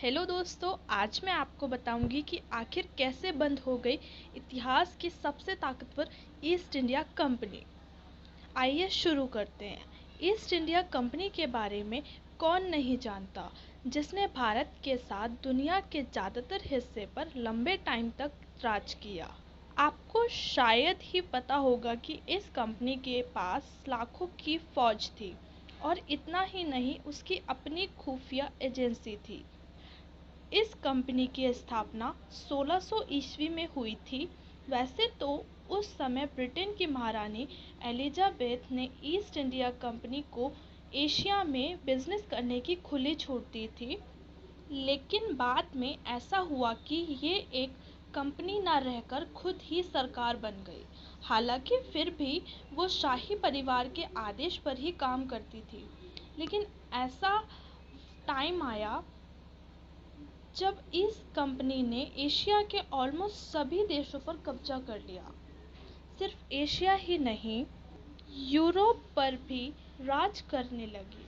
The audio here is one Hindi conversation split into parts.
हेलो दोस्तों, आज मैं आपको बताऊंगी कि आखिर कैसे बंद हो गई इतिहास की सबसे ताकतवर ईस्ट इंडिया कंपनी। आइए शुरू करते हैं। ईस्ट इंडिया कंपनी के बारे में कौन नहीं जानता, जिसने भारत के साथ दुनिया के ज़्यादातर हिस्से पर लंबे टाइम तक राज किया। आपको शायद ही पता होगा कि इस कंपनी के पास लाखों की फौज थी और इतना ही नहीं, उसकी अपनी खुफिया एजेंसी थी। इस कंपनी की स्थापना 1600 ईस्वी में हुई थी। वैसे तो उस समय ब्रिटेन की महारानी एलिजाबेथ ने ईस्ट इंडिया कंपनी को एशिया में बिजनेस करने की खुली छूट दी थी, लेकिन बाद में ऐसा हुआ कि ये एक कंपनी ना रहकर खुद ही सरकार बन गई। हालांकि फिर भी वो शाही परिवार के आदेश पर ही काम करती थी। लेकिन ऐसा टाइम आया जब इस कंपनी ने एशिया के ऑलमोस्ट सभी देशों पर कब्जा कर लिया। सिर्फ एशिया ही नहीं, यूरोप पर भी राज करने लगी।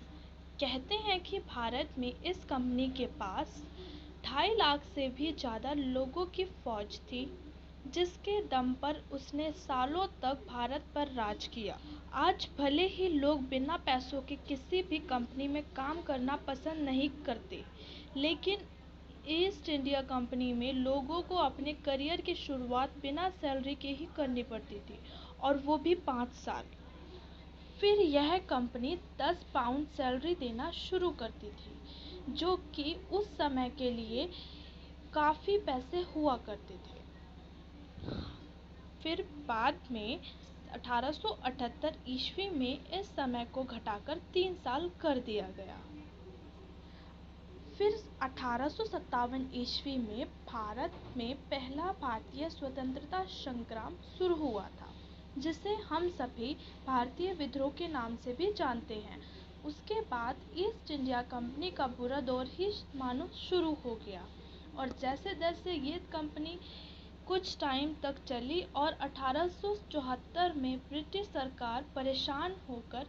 कहते हैं कि भारत में इस कंपनी के पास 2.5 लाख से भी ज़्यादा लोगों की फौज थी, जिसके दम पर उसने सालों तक भारत पर राज किया। आज भले ही लोग बिना पैसों के किसी भी कंपनी में काम करना पसंद नहीं करते, लेकिन ईस्ट इंडिया कंपनी में लोगों को अपने करियर की शुरुआत बिना सैलरी के ही करनी पड़ती थी, और वो भी 5 साल। फिर यह कंपनी 10 पाउंड सैलरी देना शुरू करती थी, जो कि उस समय के लिए काफ़ी पैसे हुआ करते थे। फिर बाद में 1878 ईस्वी में इस समय को घटाकर 3 साल कर दिया गया। फिर 1857 ईस्वी में भारत में पहला भारतीय स्वतंत्रता संग्राम शुरू हुआ था, जिसे हम सभी भारतीय विद्रोह के नाम से भी जानते हैं। उसके बाद ईस्ट इंडिया कंपनी का बुरा दौर ही मानो शुरू हो गया, और जैसे जैसे ये कंपनी कुछ टाइम तक चली और 1874 में ब्रिटिश सरकार परेशान होकर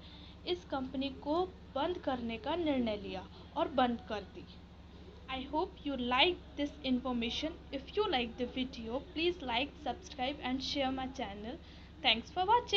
इस कंपनी को बंद करने का निर्णय लिया और बंद कर दी। I hope you like this information. If you like the video, please like, subscribe and share my channel. Thanks for watching.